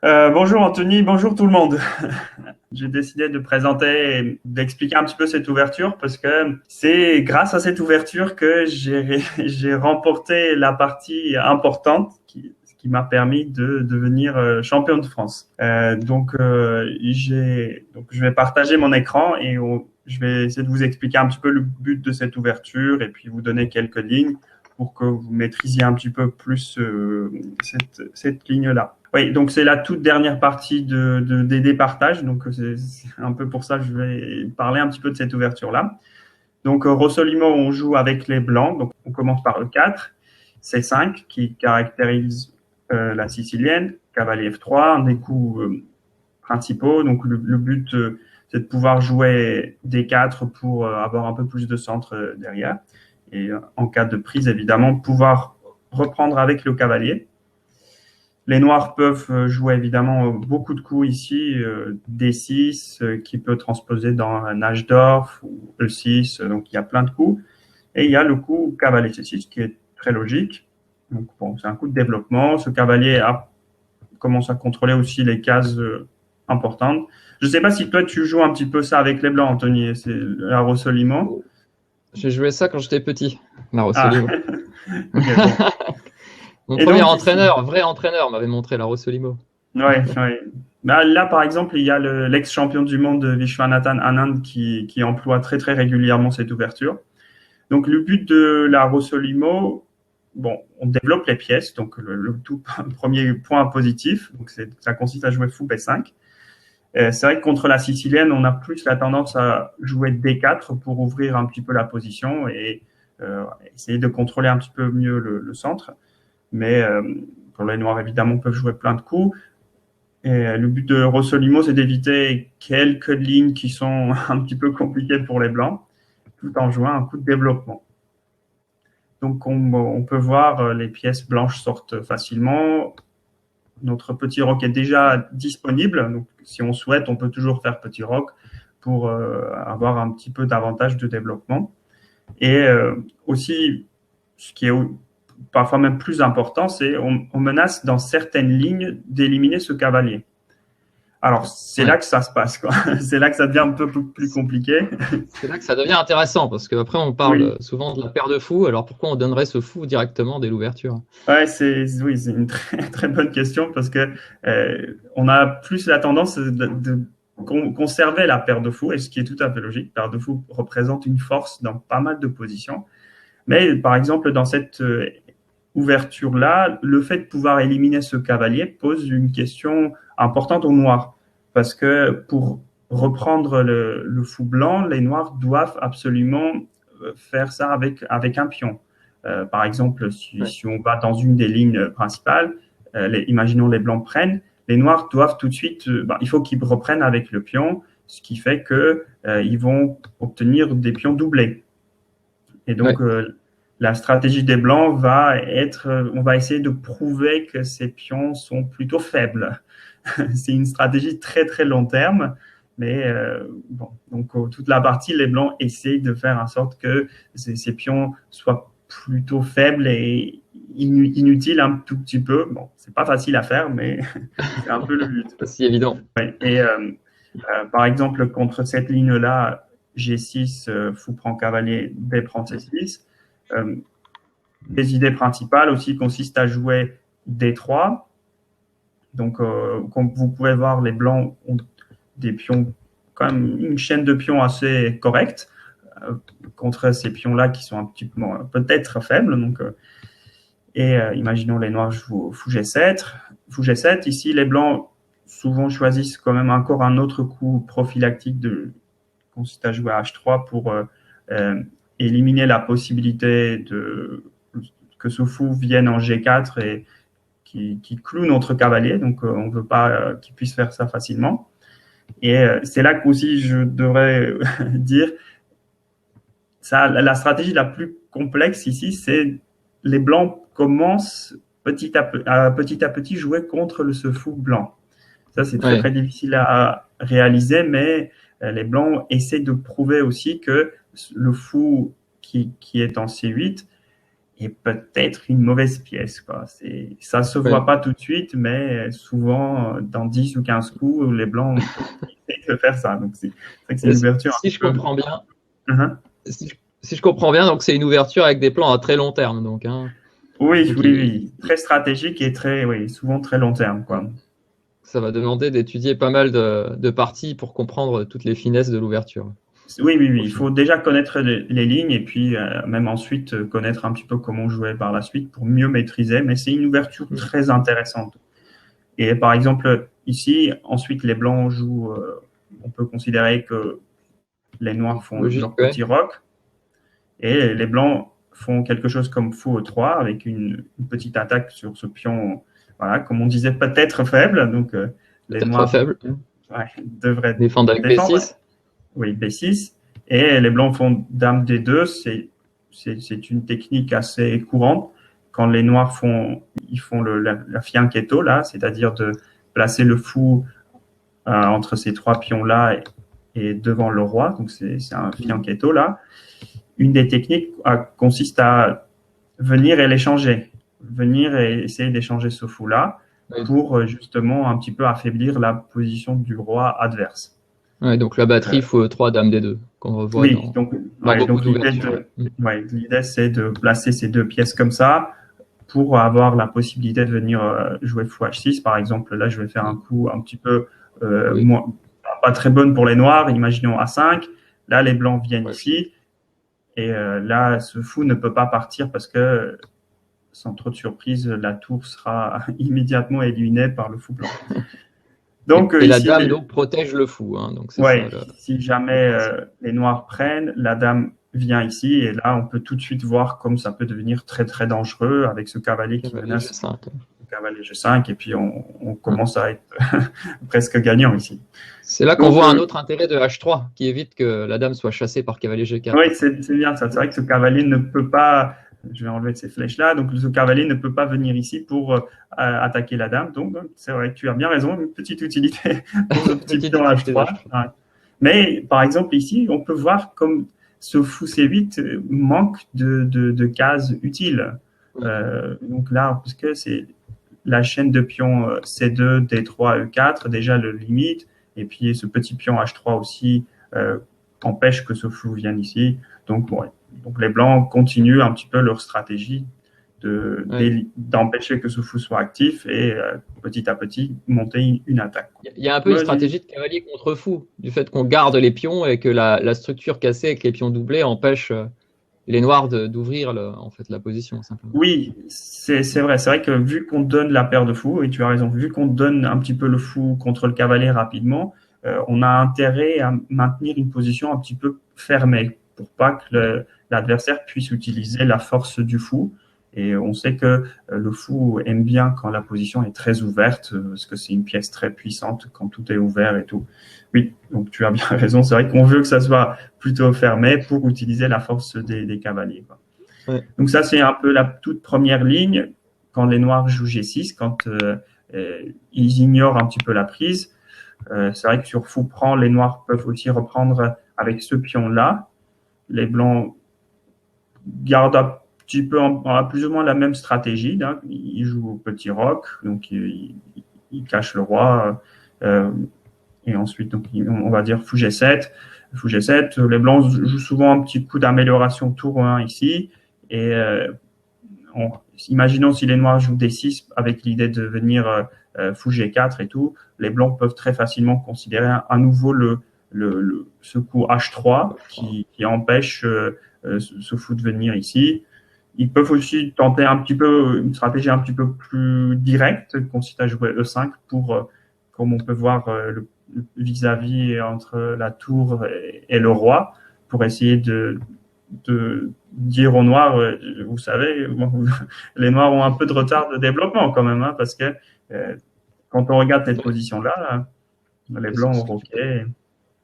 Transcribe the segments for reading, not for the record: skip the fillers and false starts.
Bonjour Anthony, bonjour tout le monde. J'ai décidé de présenter et d'expliquer un petit peu cette ouverture parce que c'est grâce à cette ouverture que j'ai remporté la partie importante ce qui m'a permis de devenir champion de France. Donc je vais partager mon écran et je vais essayer de vous expliquer un petit peu le but de cette ouverture et puis vous donner quelques lignes pour que vous maîtrisiez un petit peu plus cette ligne-là. Oui, donc c'est la toute dernière partie des départages. Donc c'est un peu pour ça que je vais parler un petit peu de cette ouverture-là. Donc Rossolimo, on joue avec les blancs. Donc on commence par le 4, C5 qui caractérise la sicilienne, cavalier F3, un des coups principaux. Donc le but, c'est de pouvoir jouer D4 pour avoir un peu plus de centre derrière. Et en cas de prise, évidemment, pouvoir reprendre avec le cavalier. Les noirs peuvent jouer évidemment beaucoup de coups ici, D6 qui peut transposer dans un Najdorf ou E6, donc il y a plein de coups. Et il y a le coup cavalier C6 qui est très logique. Donc bon, c'est un coup de développement. Ce cavalier commence à contrôler aussi les cases importantes. Je ne sais pas si toi tu joues un petit peu ça avec les blancs, Anthony, c'est la Rossolimo. J'ai joué ça quand j'étais petit, la Ah, Rossolimo. ok, bon. Mon Et premier donc ici, entraîneur, vrai entraîneur, m'avait montré la Rossolimo. ouais, ouais. Bah, là, par exemple, il y a l'ex-champion du monde Vishwanathan Anand qui emploie très très régulièrement cette ouverture. Donc le but de la Rossolimo, bon, on développe les pièces, donc le tout premier point positif, donc ça consiste à jouer fou B5. C'est vrai que contre la sicilienne, on a plus la tendance à jouer D4 pour ouvrir un petit peu la position et essayer de contrôler un petit peu mieux le centre. Mais pour les noirs, évidemment, peuvent jouer plein de coups. Et le but de Rossolimo, c'est d'éviter quelques lignes qui sont un petit peu compliquées pour les blancs, tout en jouant un coup de développement. Donc on peut voir les pièces blanches sortent facilement. Notre petit roc est déjà disponible. Donc si on souhaite, on peut toujours faire petit roc pour avoir un petit peu d'avantage de développement. Et aussi, ce qui est parfois même plus important, c'est on menace dans certaines lignes d'éliminer ce cavalier. Alors, c'est là Ouais. que ça se passe, quoi. C'est là que ça devient un peu plus compliqué. C'est là que ça devient intéressant, parce qu'après on Oui, parle souvent de la paire de fous, alors pourquoi on donnerait ce fou directement dès l'ouverture? ouais, c'est une très, très bonne question parce que on a plus la tendance de conserver la paire de fous, et ce qui est tout à fait logique. La paire de fous représente une force dans pas mal de positions. Mais par exemple, dans cette ouverture-là, le fait de pouvoir éliminer ce cavalier pose une question importante aux noirs. Parce que pour reprendre le fou blanc, les noirs doivent absolument faire ça avec un pion. Par exemple, Ouais. si on va dans une des lignes principales, imaginons les blancs prennent, les noirs doivent tout de suite, il faut qu'ils reprennent avec le pion, ce qui fait que ils vont obtenir des pions doublés. Et Ouais. donc, la stratégie des Blancs va être, on va essayer de prouver que ces pions sont plutôt faibles. C'est une stratégie très très long terme, mais bon, donc toute la partie, les Blancs essayent de faire en sorte que ces pions soient plutôt faibles et inutiles un tout petit peu. Bon, c'est pas facile à faire, mais c'est un peu le but. Pas si évident. Ouais. Et par exemple, contre cette ligne-là, G6, fou prend cavalier, B prend C6. Euh, les idées principales aussi consistent à jouer D3. Donc, comme vous pouvez voir, les blancs ont des pions, quand même une chaîne de pions assez correcte contre ces pions-là qui sont un petit peu peut-être faibles. Donc, imaginons les noirs jouent fou G7. Fou G7, ici, les blancs souvent choisissent quand même encore un autre coup prophylactique consiste à jouer à H3 pour euh, éliminer la possibilité que ce fou vienne en G4 et qui cloue notre cavalier. Donc, on ne veut pas qu'il puisse faire ça facilement. Et c'est là qu'aussi je devrais dire, ça, la stratégie la plus complexe ici, c'est les blancs commencent petit à petit jouer contre ce fou blanc. Ça, c'est très, Ouais. très difficile à réaliser, mais les Blancs essaient de prouver aussi que le fou qui est en C8, est peut-être une mauvaise pièce, quoi. Ça se Ouais. voit pas tout de suite, mais souvent, dans 10 ou 15 coups, les blancs essayent de faire ça. Donc, c'est vrai que c'est Et une ouverture un si je peu. comprends bien, Mhm. si je comprends bien, donc c'est une ouverture avec des plans à très long terme, donc, hein. Oui, Donc oui, oui. Très stratégique et très, oui, souvent très long terme, quoi. ça va demander d'étudier pas mal de parties pour comprendre toutes les finesses de l'ouverture. Oui, oui, oui. Au Il final. faut déjà connaître les lignes et puis même ensuite connaître un petit peu comment jouer par la suite pour mieux maîtriser. Mais c'est une ouverture Mm. très intéressante. Et par exemple, ici, ensuite, les blancs jouent. On peut considérer que les noirs font Logique, leur ouais. petit roc et les blancs font quelque chose comme fou E3 avec une petite attaque sur ce pion. Voilà, comme on disait, peut-être faible. Donc, les Peut-être noirs faible. ouais, devraient Défendre avec défendre. B6. Oui, B6. Et les blancs font dame D2. C'est une technique assez courante. Quand les noirs ils font la fianchetto, là, c'est-à-dire de placer le fou entre ces trois pions-là et devant le roi. Donc, c'est un fianchetto, là. Une des techniques consiste à venir et l'échanger. Venir et essayer d'échanger ce fou-là Ouais. pour justement un petit peu affaiblir la position du roi adverse. Ouais, donc la batterie, il faut 3 dames D2, qu'on revoit Oui, dans beaucoup donc d'ouvertures. Ouais. l'idée c'est de placer ces deux pièces comme ça pour avoir la possibilité de venir jouer fou H6. Par exemple, là, je vais faire un Mm. coup un petit peu Oui. pas très bonne pour les noirs. Imaginons A5. Là, les blancs viennent Ouais. ici. Et là, ce fou ne peut pas partir parce que, sans trop de surprise, la tour sera immédiatement éliminée par le fou blanc. Donc Et la ici, dame donc protège le fou, hein, donc c'est ouais, ça le. si jamais les noirs prennent, la dame vient ici et là, on peut tout de suite voir comme ça peut devenir très très dangereux avec ce cavalier qui Cavalier menace G5. le cavalier G5 et puis on Ouais. commence à être presque gagnant ici. C'est là qu'on Donc voit un autre intérêt de H3 qui évite que la dame soit chassée par cavalier G4. oui, c'est bien ça. C'est vrai que ce cavalier ne peut pas, je vais enlever ces flèches-là, donc ce cavalier ne peut pas venir ici pour attaquer la dame. Donc c'est vrai que tu as bien raison, une petite utilité pour ce petit Petite pion utilité H3. d'H3. Ouais. Mais par exemple ici, on peut voir comme ce fou C8 manque de cases utiles. Oui. Donc là, parce que c'est la chaîne de pions C2, D3, E4, déjà le limite, et puis ce petit pion H3 aussi empêche que ce flou vienne ici. Donc, bon, donc les blancs continuent un petit peu leur stratégie Ouais. d'empêcher que ce flou soit actif et petit à petit monter une attaque. Il y a un peu une Moi, stratégie de cavalier contre fou, du fait qu'on garde les pions et que la structure cassée avec les pions doublés empêche les noirs d'ouvrir en fait, la position, simplement. oui, c'est vrai. C'est vrai que vu qu'on donne la paire de fous, et tu as raison, vu qu'on donne un petit peu le fou contre le cavalier rapidement, on a intérêt à maintenir une position un petit peu fermée pour pas que l'adversaire puisse utiliser la force du fou. Et on sait que le fou aime bien quand la position est très ouverte, parce que c'est une pièce très puissante quand tout est ouvert et tout. Oui, donc tu as bien raison. C'est vrai qu'on veut que ça soit plutôt fermé pour utiliser la force des cavaliers, quoi. Ouais. Donc ça, c'est un peu la toute première ligne quand les noirs jouent G6, quand ils ignorent un petit peu la prise. C'est vrai que sur fou prend, les noirs peuvent aussi reprendre avec ce pion-là. Les blancs gardent un petit peu plus ou moins la même stratégie. Hein. Ils jouent au petit roc, donc ils cachent le roi. Et ensuite, donc, on va dire fou G7. Fou G7, les blancs jouent souvent un petit coup d'amélioration tour 1 ici. Et imaginons si les noirs jouent D6 avec l'idée de venir fou G4 et tout, les blancs peuvent très facilement considérer à nouveau ce coup H3 qui empêche ce fou de venir ici. Ils peuvent aussi tenter un petit peu une stratégie un petit peu plus directe, consiste à jouer E5 pour, comme on peut voir, le vis-à-vis entre la tour et le roi, pour essayer de dire aux Noirs, vous savez, les Noirs ont un peu de retard de développement quand même, hein, parce que quand on regarde cette Ouais. position-là, les Et ce, Blancs ce ont que tu peux, roqué.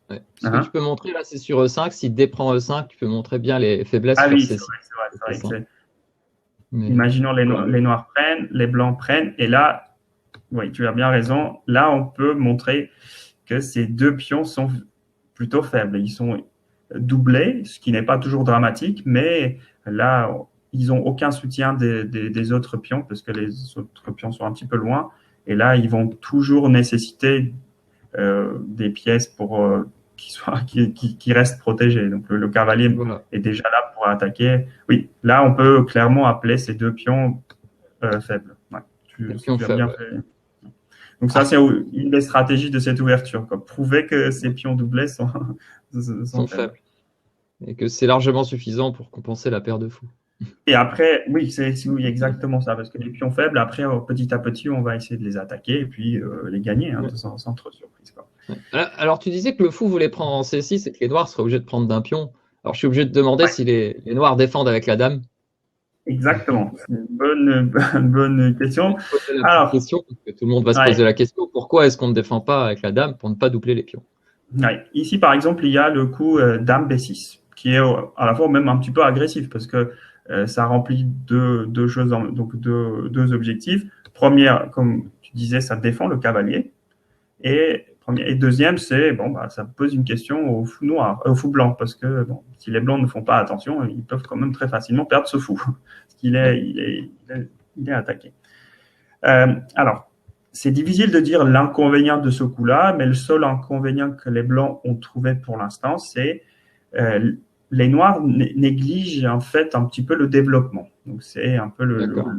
ouais. Ce que tu Hein. peux montrer là, c'est sur E5. Si D prend E5, tu peux montrer bien les faiblesses Ah sur oui, c'est C6. vrai, c'est vrai, c'est vrai. Mais Imaginons les Noirs prennent, les Blancs prennent, et là, oui, tu as bien raison, là on peut montrer que ces deux pions sont plutôt faibles. Ils sont doublés, ce qui n'est pas toujours dramatique, mais là, ils n'ont aucun soutien des autres pions parce que les autres pions sont un petit peu loin. Et là, ils vont toujours nécessiter des pièces pour qui restent protégées. Donc le cavalier Voilà. est déjà là pour attaquer. Oui, là, on peut clairement appeler ces deux pions faibles. Ouais, Les tu pions as bien faibles. fait. Donc ça, c'est une des stratégies de cette ouverture, quoi. Prouver que ces pions doublés sont Sont faibles. faibles. Et que c'est largement suffisant pour compenser la paire de fous. Et après, oui, c'est oui, exactement ça, parce que les pions faibles, après, petit à petit, on va essayer de les attaquer et puis les gagner, hein, Ouais. sans trop de surprise, quoi. Ouais. Alors, tu disais que le fou voulait prendre en C6 et que les noirs seraient obligés de prendre d'un pion. Alors, je suis obligé de demander Ouais, si les noirs défendent avec la dame. exactement. C'est une bonne question. Je vais te poser la petite Alors, question, parce que tout le monde va se poser ouais, la question. Pourquoi est-ce qu'on ne défend pas avec la dame pour ne pas doubler les pions? ouais. Ici, par exemple, il y a le coup dame B6, qui est à la fois même un petit peu agressif, parce que ça remplit deux choses, donc deux objectifs. Première, comme tu disais, ça défend le cavalier. Et deuxième, c'est bon, bah, ça pose une question au fou noir, au fou blanc, parce que bon, si les blancs ne font pas attention, ils peuvent quand même très facilement perdre ce fou, parce qu'il Ouais. il est attaqué. Alors, c'est difficile de dire l'inconvénient de ce coup-là, mais le seul inconvénient que les blancs ont trouvé pour l'instant, c'est les noirs négligent en fait un petit peu le développement. Donc c'est un peu D'accord.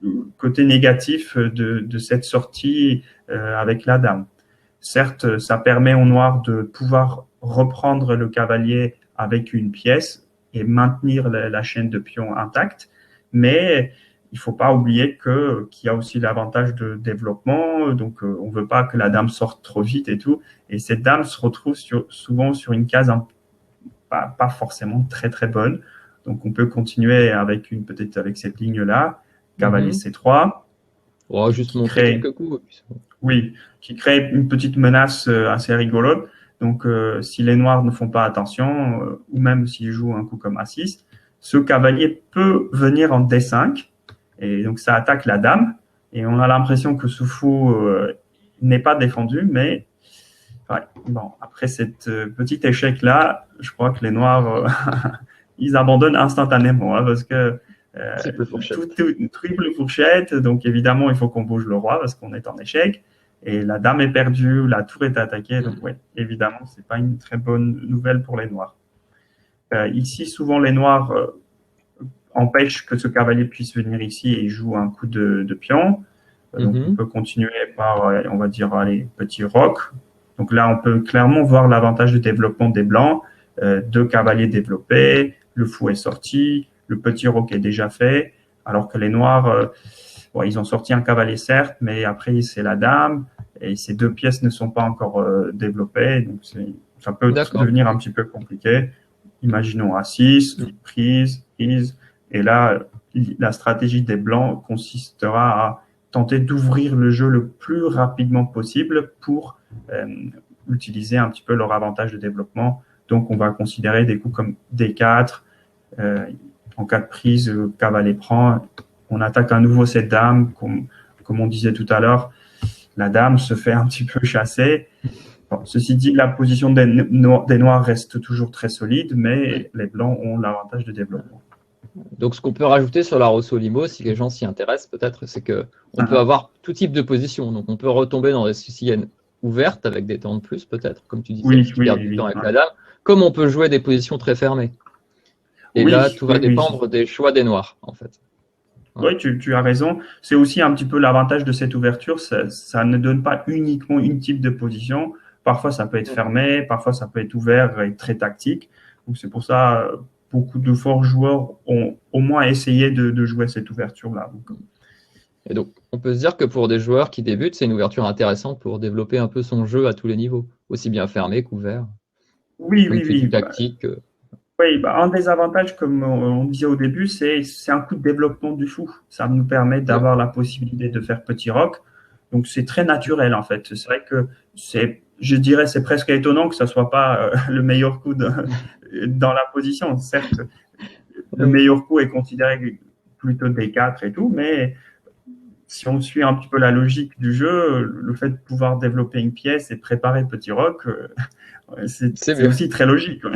le côté négatif de cette sortie avec la dame. Certes, ça permet aux noirs de pouvoir reprendre le cavalier avec une pièce et maintenir la chaîne de pions intacte, mais il faut pas oublier qu'il y a aussi l'avantage de développement. Donc, on veut pas que la dame sorte trop vite et tout. Et cette dame se retrouve souvent sur une case pas forcément très très bonne. Donc, on peut continuer peut-être avec cette ligne-là, cavalier Mhm. C3, On va juste qui montrer crée quelques coups. Et puis c'est bon. oui, qui crée une petite menace assez rigolote. Donc, si les noirs ne font pas attention, ou même s'ils jouent un coup comme A6, ce cavalier peut venir en D5, et donc ça attaque la dame, et on a l'impression que ce fou n'est pas défendu, mais ouais, bon, après cette petit échec-là, je crois que les noirs, ils abandonnent instantanément, hein, parce que Triple fourchette. triple fourchette, donc évidemment, il faut qu'on bouge le roi parce qu'on est en échec. Et la dame est perdue, la tour est attaquée, donc ouais, évidemment, c'est pas une très bonne nouvelle pour les noirs. Ici, souvent, les noirs empêchent que ce cavalier puisse venir ici et joue un coup de pion. Donc, on Mhm. peut continuer par, on va dire, les petits rocs. Donc là, on peut clairement voir l'avantage du développement des blancs. Deux cavaliers développés, le fou est sorti, le petit roc est déjà fait, alors que les noirs, bon, ils ont sorti un cavalier certes, mais après c'est la dame, et ces deux pièces ne sont pas encore développées, donc ça peut D'accord. devenir un petit peu compliqué. Imaginons A6, prise, et là, la stratégie des blancs consistera à tenter d'ouvrir le jeu le plus rapidement possible pour utiliser un petit peu leur avantage de développement. Donc, on va considérer des coups comme D4. En cas de prise, le cavalier prend. On attaque à nouveau cette dame, comme on disait tout à l'heure. La dame se fait un petit peu chasser. Bon, ceci dit, la position des noirs reste toujours très solide, mais les blancs ont l'avantage de développement. Donc, ce qu'on peut rajouter sur la Rosso-Limo, si les gens s'y intéressent peut-être, c'est qu'on peut Uh-huh. avoir tout type de position. Donc, on peut retomber dans des siciliennes ouvertes avec des temps de plus, peut-être, comme tu disais, Oui, qui oui, perdent oui, du temps oui. avec la dame, comme on peut jouer des positions très fermées. Et là, Oui, tout va oui, oui. dépendre des choix des noirs, en fait. Voilà. Oui, tu as raison. C'est aussi un petit peu l'avantage de cette ouverture. Ça ne donne pas uniquement une type de position. Parfois, ça peut être fermé, parfois, ça peut être ouvert et très tactique. Donc, c'est pour ça, beaucoup de forts joueurs ont au moins essayé de jouer cette ouverture-là. Et donc, on peut se dire que pour des joueurs qui débutent, c'est une ouverture intéressante pour développer un peu son jeu à tous les niveaux, aussi bien fermé qu'ouvert. Oui, Comme oui, tu oui. dis, tactique. Oui, un des avantages, comme on disait au début, c'est un coup de développement du fou. Ça nous permet Ouais. d'avoir la possibilité de faire petit rock. Donc c'est très naturel en fait. C'est vrai que je dirais, c'est presque étonnant que ça soit pas le meilleur coup dans la position. Certes, le meilleur coup est considéré plutôt des 4 et tout, mais si on suit un petit peu la logique du jeu, le fait de pouvoir développer une pièce et préparer petit rock, C'est c'est mieux. aussi très logique. Ouais.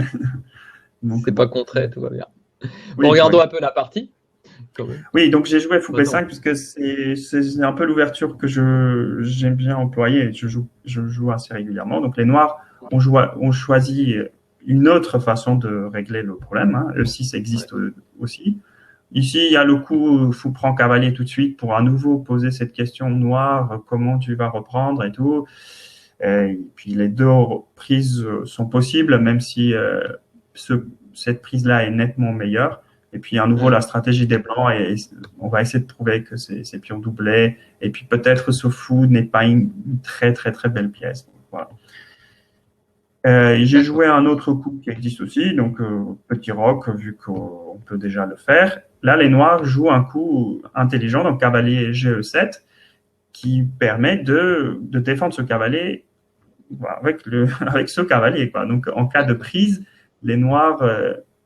Donc C'est bon, pas contré, tout va bien. Bon, oui, regardons oui. un peu la partie. quand même. Oui, donc j'ai joué fou Bah, B5 puisque c'est un peu l'ouverture que j'aime bien employer et je joue assez régulièrement. Donc les noirs ont choisi une autre façon de régler le problème. Hein. E6 ouais. existe aussi. Ici, il y a le coup fou prend cavalier tout de suite pour à nouveau poser cette question noire, comment tu vas reprendre et tout. Et puis les deux prises sont possibles, même si cette prise-là est nettement meilleure. Et puis à nouveau Ouais. la stratégie des blancs et on va essayer de prouver que ces pions doublés. Et puis peut-être ce fou n'est pas une très très très belle pièce. Donc, voilà. J'ai D'accord. joué un autre coup qui existe aussi, donc petit roc, vu qu'on peut déjà le faire. Là, les noirs jouent un coup intelligent, donc cavalier GE7, qui permet de défendre ce cavalier avec, avec ce cavalier. Quoi. Donc, en cas de prise, les noirs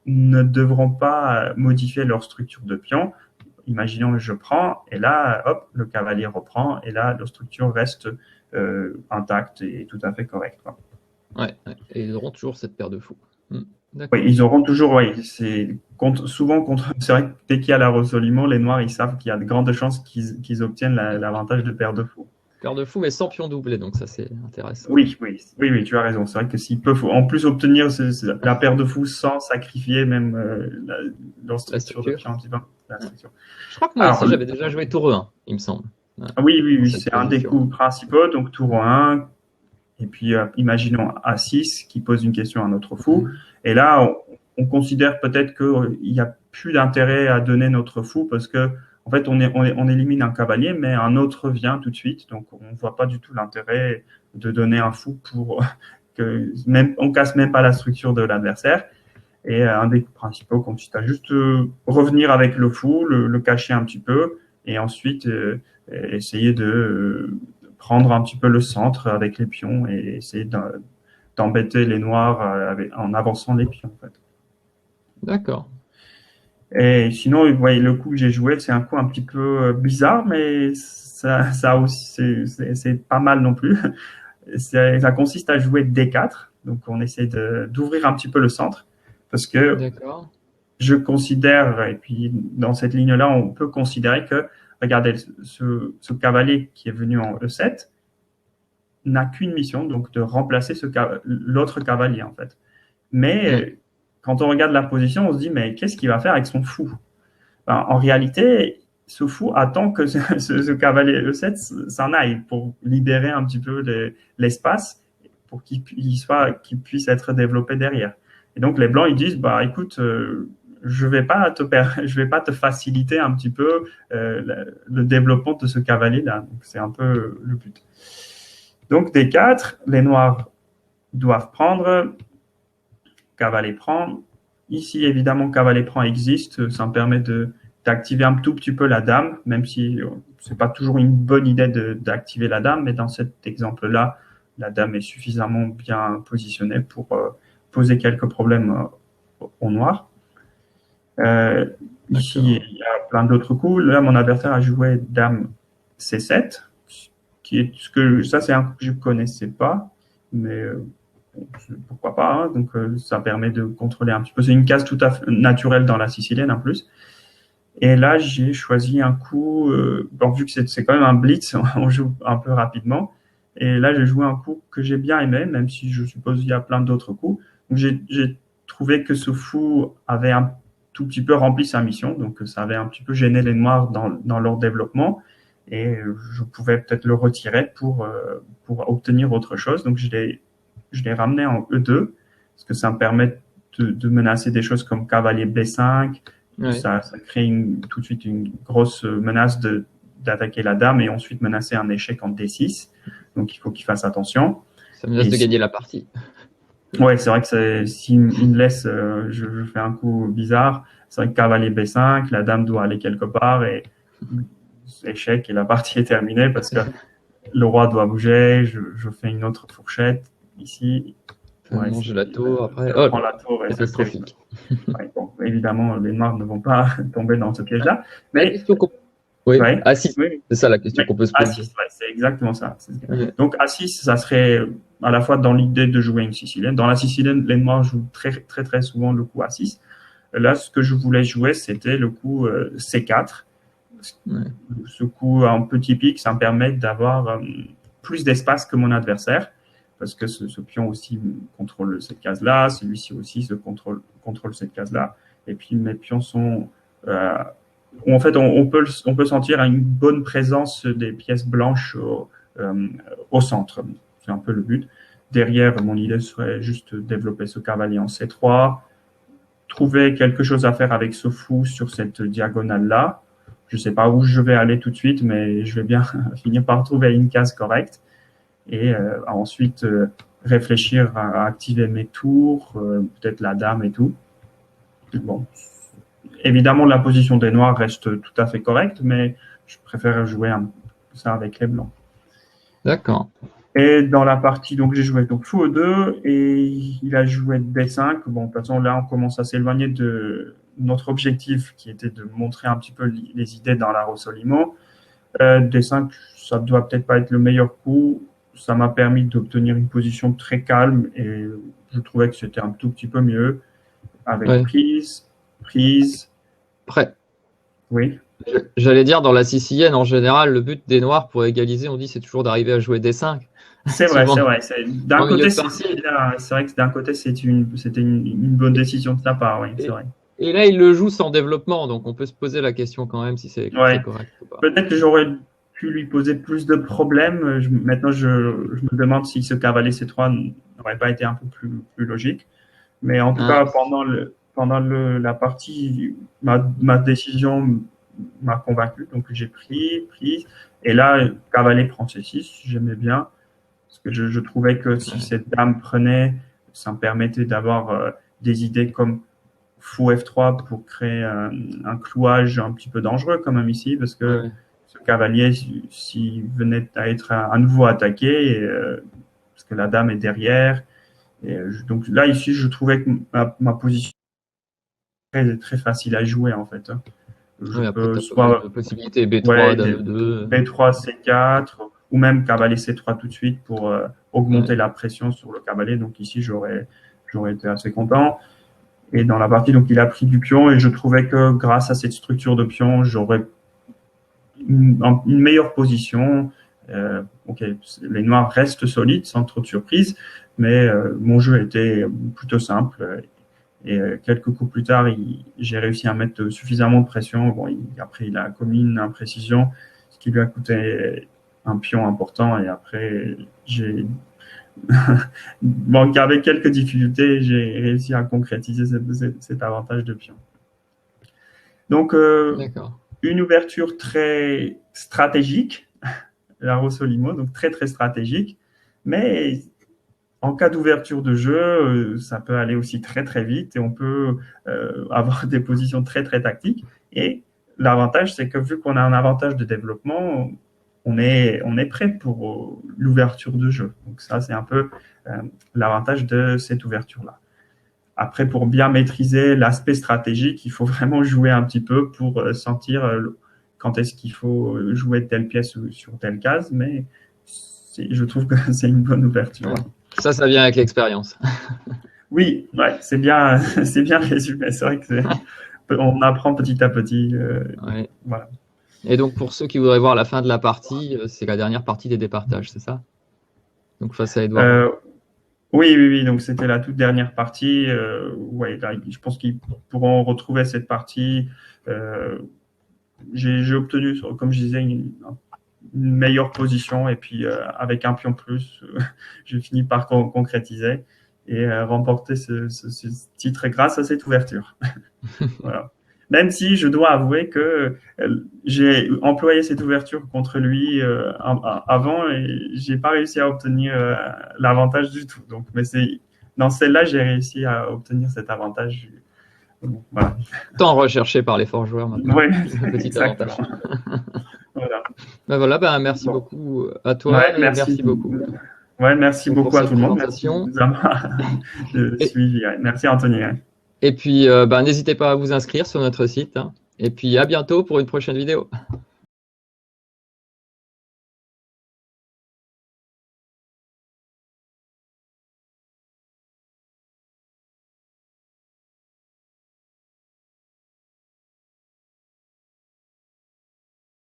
ne devront pas modifier leur structure de pion. Imaginons que je prends, et là, hop, le cavalier reprend, et là, leur structure reste intacte et tout à fait correcte. Quoi. Ouais, ouais. Et ils auront toujours cette paire de fous. Oui, D'accord. ils auront toujours, oui, souvent contre, c'est vrai que dès qu'il y a la ressolument, les noirs, ils savent qu'il y a de grandes chances qu'ils obtiennent l'avantage de paire de fous. Paire de fous, mais sans pion doublé, donc ça c'est intéressant. Oui, tu as raison. C'est vrai que s'ils peuvent en plus obtenir la paire de fous sans sacrifier même leur La structure de structure. pion un petit peu, la structure. Je crois que moi Alors, aussi j'avais déjà joué tour E1, il me semble. Ouais, dans oui, cette c'est un des position. coups principaux. Donc, tour 1, et puis imaginons A6 qui pose une question à notre fou. Et là, on considère peut-être qu'il n'y a plus d'intérêt à donner notre fou parce que en fait, on élimine un cavalier, mais un autre vient tout de suite. Donc, on ne voit pas du tout l'intérêt de donner un fou pour que même on casse même pas la structure de l'adversaire. Et un des principaux consiste à juste revenir avec le fou, le cacher un petit peu, et ensuite essayer de prendre un petit peu le centre avec les pions et essayer d'embêter les noirs en avançant les pions. En fait. D'accord. Et sinon, vous voyez, le coup que j'ai joué, c'est un coup un petit peu bizarre, mais ça aussi, c'est pas mal non plus. Ça consiste à jouer D4, donc on essaie d'ouvrir un petit peu le centre, parce que D'accord. je considère, et puis dans cette ligne-là, on peut considérer que, regardez, ce cavalier qui est venu en E7 n'a qu'une mission, donc de remplacer l'autre cavalier, en fait. Mais quand on regarde la position, on se dit, mais qu'est-ce qu'il va faire avec son fou? Ben, en réalité, ce fou attend que ce cavalier E7 s'en aille pour libérer un petit peu l'espace pour qu'il puisse être développé derrière. Et donc les blancs ils disent bah écoute je vais pas te faciliter un petit peu le développement de ce cavalier là. Donc c'est un peu le but. Donc D4, les noirs doivent prendre, cavalier prend. Ici évidemment cavalier prend existe, ça me permet d'activer un tout petit peu la dame, même si c'est pas toujours une bonne idée d'activer la dame, mais dans cet exemple-là, la dame est suffisamment bien positionnée pour poser quelques problèmes au noir. Ici, il y a plein d'autres coups. Là, mon adversaire a joué dame C7, qui est ce que ça, c'est un coup que je connaissais pas, mais pourquoi pas. Hein, donc, ça permet de contrôler un petit peu. C'est une case tout à fait naturelle dans la sicilienne en plus. Et là, j'ai choisi un coup, bon, vu que c'est quand même un blitz, on joue un peu rapidement. Et là, j'ai joué un coup que j'ai bien aimé, même si je suppose qu'il y a plein d'autres coups. Donc, j'ai trouvé que ce fou avait un tout petit peu rempli sa mission. Donc, ça avait un petit peu gêné les noirs dans leur développement. Et je pouvais peut-être le retirer pour obtenir autre chose. Donc, je l'ai ramené en E2, parce que ça me permet de menacer des choses comme cavalier B5. Ouais. Ça crée tout de suite une grosse menace d'attaquer la dame et ensuite menacer un échec en D6. Donc, il faut qu'il fasse attention. Ça me laisse de gagner la partie. Ouais, c'est vrai que s'il me laisse, je fais un coup bizarre. C'est vrai que cavalier B5, la dame doit aller quelque part et échec et la partie est terminée parce que le roi doit bouger. Je fais une autre fourchette ici. Ouais, manger la tour après. Oh, prend la tour et catastrophique. Ouais, bon, évidemment, les noirs ne vont pas tomber dans ce piège-là. Mais oui, ouais, A6, oui. C'est ça la question qu'on peut se poser. A6, ouais, c'est exactement ça. Donc A6, ça serait à la fois dans l'idée de jouer une sicilienne. Dans la sicilienne, les noirs jouent très, très, très souvent le coup A6. Là, ce que je voulais jouer, c'était le coup C4. Ouais. Ce coup un peu typique, ça me permet d'avoir plus d'espace que mon adversaire, parce que ce pion aussi contrôle cette case-là, celui-ci aussi contrôle cette case-là, et puis mes pions sont... en fait, on peut sentir une bonne présence des pièces blanches au centre. C'est un peu le but. Derrière, mon idée serait juste développer ce cavalier en C3, trouver quelque chose à faire avec ce fou sur cette diagonale-là. Je ne sais pas où je vais aller tout de suite, mais je vais bien finir par trouver une case correcte. Et ensuite, réfléchir à activer mes tours, peut-être la dame et tout. Bon. Évidemment, la position des noirs reste tout à fait correcte, mais je préfère jouer ça avec les blancs. D'accord. Et dans la partie, donc j'ai joué donc fou E2 et il a joué D5. Bon, de toute façon, là, on commence à s'éloigner de notre objectif qui était de montrer un petit peu les idées dans la Rossolimo. D5, ça doit peut-être pas être le meilleur coup. Ça m'a permis d'obtenir une position très calme et je trouvais que c'était un tout petit peu mieux avec prise. Prêt. Oui. J'allais dire, dans la sicilienne, en général, le but des noirs pour égaliser, on dit, c'est toujours d'arriver à jouer D5. C'est vrai, c'est vrai. D'un côté, c'est vrai que d'un côté, c'était une bonne décision de sa part, oui, c'est vrai. Et là, il le joue sans développement, donc on peut se poser la question quand même si c'est correct ou pas. Peut-être que j'aurais pu lui poser plus de problèmes. Maintenant, je me demande si ce cavalier C3 n'aurait pas été un peu plus logique. Mais en tout cas, pendant la partie, ma décision m'a convaincu. Donc, j'ai pris. Et là, cavalier prend C6, j'aimais bien. Parce que je trouvais que si cette dame prenait, ça me permettait d'avoir des idées comme fou F3 pour créer un clouage un petit peu dangereux quand même ici, parce que ce cavalier, s'il venait à être à nouveau attaqué, parce que la dame est derrière, et donc là ici, je trouvais que ma position est très facile à jouer en fait. Je peux soit la possibilité B3, dame 2, B3, C4, ou même cavalier C3 tout de suite pour augmenter la pression sur le cavalier. Donc ici, j'aurais été assez content. Et dans la partie, donc il a pris du pion et je trouvais que grâce à cette structure de pion, j'aurais une meilleure position. Les noirs restent solides sans trop de surprise, mais mon jeu était plutôt simple. Et quelques coups plus tard, j'ai réussi à mettre suffisamment de pression. Bon, après, il a commis une imprécision, ce qui lui a coûté un pion important. Et après, avec quelques difficultés, j'ai réussi à concrétiser cet avantage de pion. Donc, une ouverture très stratégique, la Rossolimo, donc très, très stratégique. Mais en cas d'ouverture de jeu, ça peut aller aussi très, très vite et on peut avoir des positions très, très tactiques. Et l'avantage, c'est que vu qu'on a un avantage de développement, on est prêt pour l'ouverture de jeu. Donc ça, c'est un peu l'avantage de cette ouverture-là. Après, pour bien maîtriser l'aspect stratégique, il faut vraiment jouer un petit peu pour sentir quand est-ce qu'il faut jouer telle pièce sur telle case, mais je trouve que c'est une bonne ouverture. Ça vient avec l'expérience. Oui, ouais, c'est bien résumé. C'est vrai qu'on apprend petit à petit. Voilà. Et donc, pour ceux qui voudraient voir la fin de la partie, c'est la dernière partie des départages, c'est ça? Donc, face à Edouard. Oui. Donc, c'était la toute dernière partie. Là, je pense qu'ils pourront retrouver cette partie. J'ai obtenu, comme je disais, une meilleure position. Et puis, avec un pion plus, j'ai fini par concrétiser et remporter ce titre grâce à cette ouverture. Voilà. Même si je dois avouer que j'ai employé cette ouverture contre lui avant et j'ai pas réussi à obtenir l'avantage du tout. Donc, mais dans celle-là, j'ai réussi à obtenir cet avantage. Voilà. Tant recherché par les forts joueurs maintenant. Oui, petit avantage. Voilà. Merci beaucoup à toi. Merci beaucoup. Merci beaucoup à tout le monde. Merci de suivi. Merci Anthony. Et puis, n'hésitez pas à vous inscrire sur notre site. Et puis, à bientôt pour une prochaine vidéo.